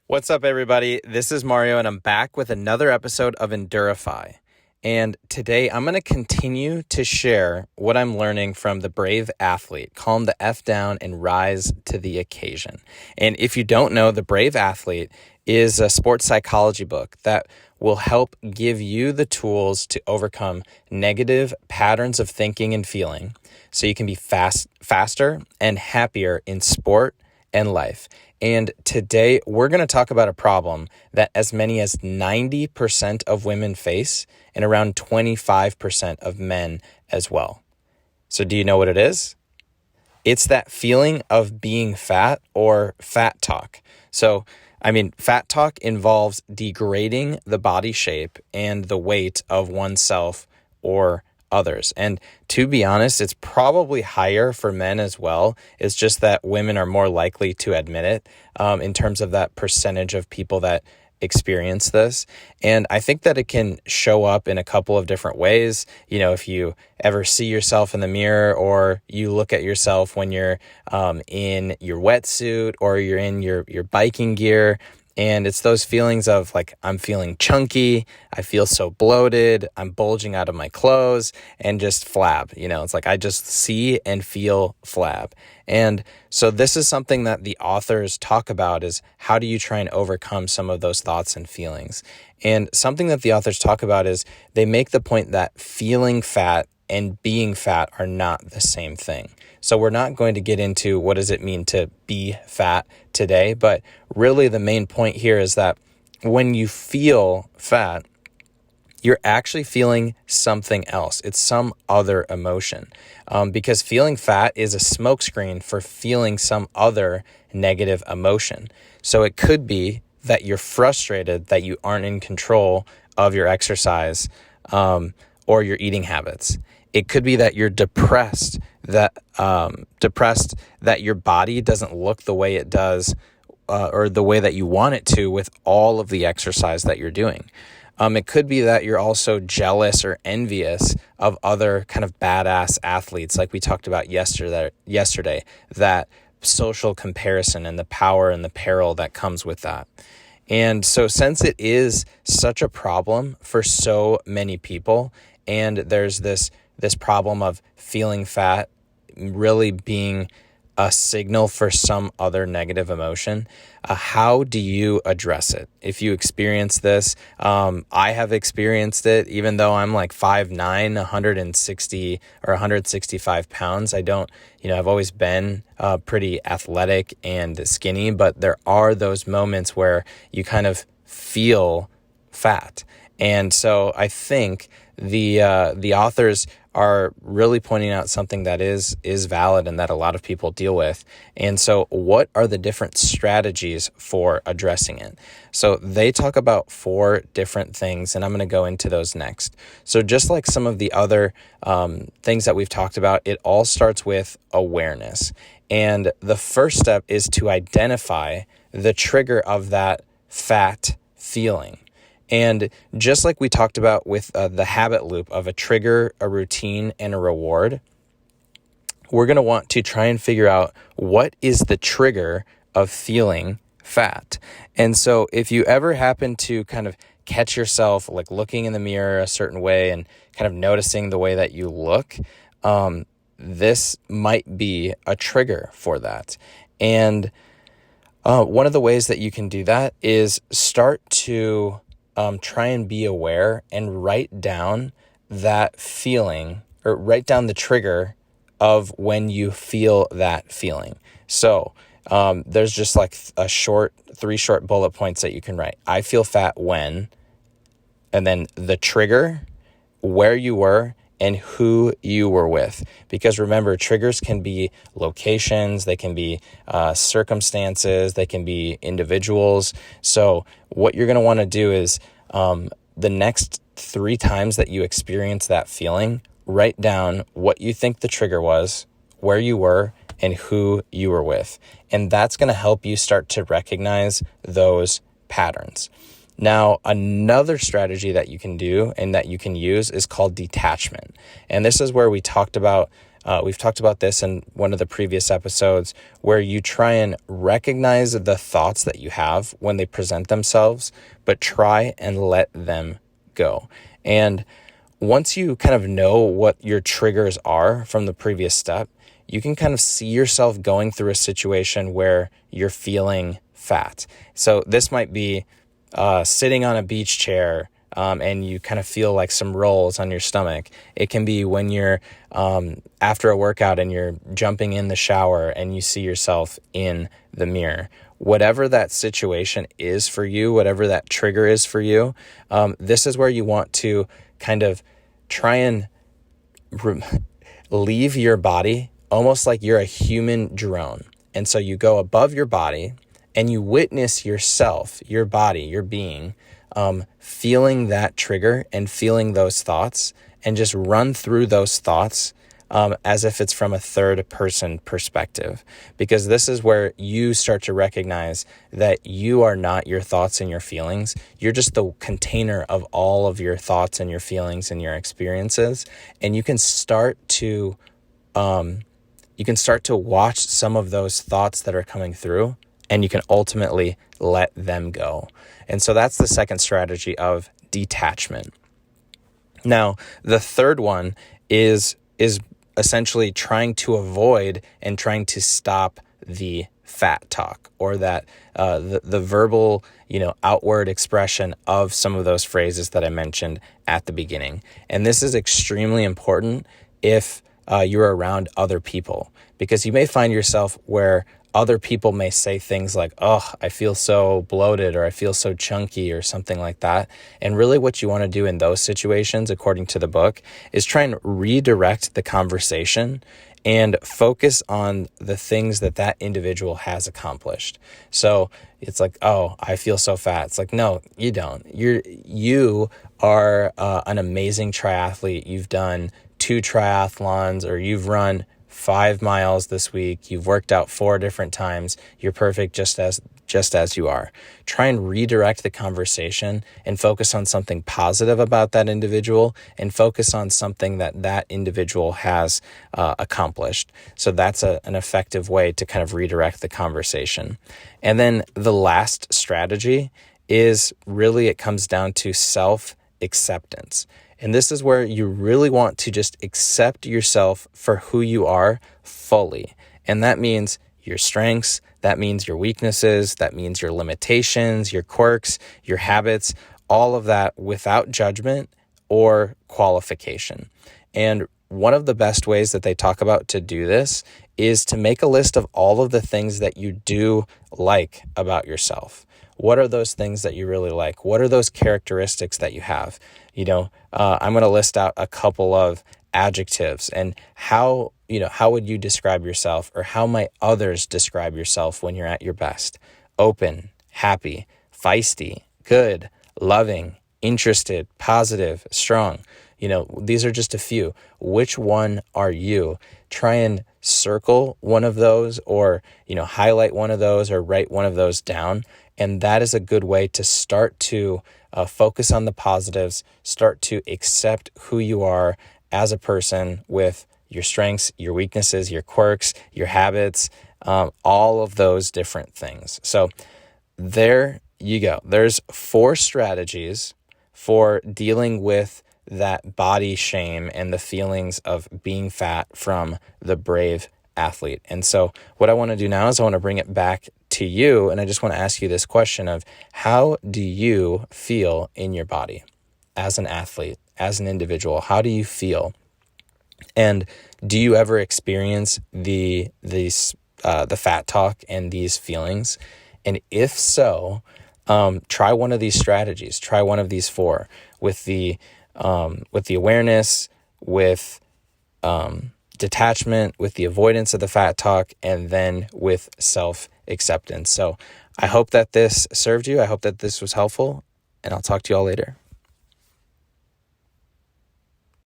What's up, everybody? This is Mario, and I'm back with another episode of Endurify. And today I'm going to continue to share what I'm learning from the brave athlete. Calm the F down and rise to the occasion. And if you don't know, the brave athlete is a sports psychology book that will help give you the tools to overcome negative patterns of thinking and feeling so you can be faster and happier in sport and life. And today we're going to talk about a problem that as many as 90% of women face and around 25% of men as well. So do you know what it is? It's that feeling of being fat or fat talk. So, fat talk involves degrading the body shape and the weight of oneself or others. And to be honest, it's probably higher for men as well. It's just that women are more likely to admit it in terms of that percentage of people that experience this. And I think that it can show up in a couple of different ways. You know, if you ever see yourself in the mirror, or you look at yourself when you're in your wetsuit or you're in your biking gear, and it's those feelings of like, I'm feeling chunky, I feel so bloated, I'm bulging out of my clothes, and just flab. You know, it's like I just see and feel flab. And so this is something that the authors talk about, is how do you try and overcome some of those thoughts and feelings? And something that the authors talk about is they make the point that feeling fat and being fat are not the same thing. So we're not going to get into what does it mean to be fat today, but really the main point here is that when you feel fat, you're actually feeling something else. It's some other emotion, because feeling fat is a smokescreen for feeling some other negative emotion. So it could be that you're frustrated that you aren't in control of your exercise or your eating habits. It could be that you're depressed that your body doesn't look the way it does or the way that you want it to with all of the exercise that you're doing. It could be that you're also jealous or envious of other kind of badass athletes, like we talked about yesterday, that social comparison and the power and the peril that comes with that. And so since it is such a problem for so many people, and there's this problem of feeling fat really being a signal for some other negative emotion, how do you address it? If you experience this, I have experienced it, even though I'm like 5'9", 160 or 165 pounds. I've always been pretty athletic and skinny, but there are those moments where you kind of feel fat. And so I think the authors are really pointing out something that is valid and that a lot of people deal with. And so what are the different strategies for addressing it? So they talk about 4 different things, and I'm going to go into those next. So just like some of the other things that we've talked about, it all starts with awareness. And the first step is to identify the trigger of that fat feeling. And just like we talked about with the habit loop of a trigger, a routine, and a reward, we're going to want to try and figure out what is the trigger of feeling fat. And so if you ever happen to kind of catch yourself like looking in the mirror a certain way and kind of noticing the way that you look, this might be a trigger for that. And one of the ways that you can do that is start to try and be aware and write down that feeling, or write down the trigger of when you feel that feeling. So there's just like 3 short bullet points that you can write. I feel fat when, and then the trigger, where you were, and who you were with. Because remember, triggers can be locations, they can be circumstances, they can be individuals. So what you're going to want to do is the next 3 times that you experience that feeling, write down what you think the trigger was, where you were, and who you were with. And that's going to help you start to recognize those patterns. Now, another strategy that you can do and that you can use is called detachment. And this is where we talked about We've talked about this in one of the previous episodes, where you try and recognize the thoughts that you have when they present themselves, but try and let them go. And once you kind of know what your triggers are from the previous step, you can kind of see yourself going through a situation where you're feeling fat. So this might be sitting on a beach chair and you kind of feel like some rolls on your stomach. It can be when you're after a workout and you're jumping in the shower and you see yourself in the mirror. Whatever that situation is for you, whatever that trigger is for you, this is where you want to kind of try and leave your body almost like you're a human drone. And so you go above your body and you witness yourself, your body, your being, feeling that trigger and feeling those thoughts, and just run through those thoughts as if it's from a third person perspective, because this is where you start to recognize that you are not your thoughts and your feelings. You're just the container of all of your thoughts and your feelings and your experiences. And you can start to watch some of those thoughts that are coming through, and you can ultimately let them go. And so that's the second strategy of detachment. Now, the third one is essentially trying to avoid and trying to stop the fat talk, or that the verbal, outward expression of some of those phrases that I mentioned at the beginning. And this is extremely important if you're around other people, because you may find yourself where other people may say things like, "Oh, I feel so bloated," or "I feel so chunky," or something like that. And really what you want to do in those situations, according to the book, is try and redirect the conversation and focus on the things that individual has accomplished. So it's like, "Oh, I feel so fat." It's like, no, you don't. You are an amazing triathlete. You've done 2 triathlons, or you've run 5 miles this week. You've worked out 4 different times. You're perfect just as you are. Try and redirect the conversation and focus on something positive about that individual, and focus on something that individual has accomplished. So that's an effective way to kind of redirect the conversation. And then the last strategy is really, it comes down to self-acceptance. And this is where you really want to just accept yourself for who you are fully. And that means your strengths, that means your weaknesses, that means your limitations, your quirks, your habits, all of that without judgment or qualification. And one of the best ways that they talk about to do this is to make a list of all of the things that you do like about yourself. What are those things that you really like? What are those characteristics that you have? I'm going to list out a couple of adjectives, and how would you describe yourself, or how might others describe yourself when you're at your best? Open, happy, feisty, good, loving, interested, positive, strong. These are just a few. Which one are you? Try and circle one of those, or, highlight one of those, or write one of those down. And that is a good way to start to focus on the positives, start to accept who you are as a person, with your strengths, your weaknesses, your quirks, your habits, all of those different things. So there you go. There's 4 strategies for dealing with that body shame and the feelings of being fat from the Brave athlete. And so what I want to do now is I want to bring it back to you, and I just want to ask you this question of, how do you feel in your body as an athlete, as an individual? How do you feel? And do you ever experience the fat talk and these feelings? And if so, try one of these strategies. Try one of these 4 with the awareness, with detachment, with the avoidance of the fat talk, and then with self-acceptance. So I hope that this served you. I hope that this was helpful, and I'll talk to you all later.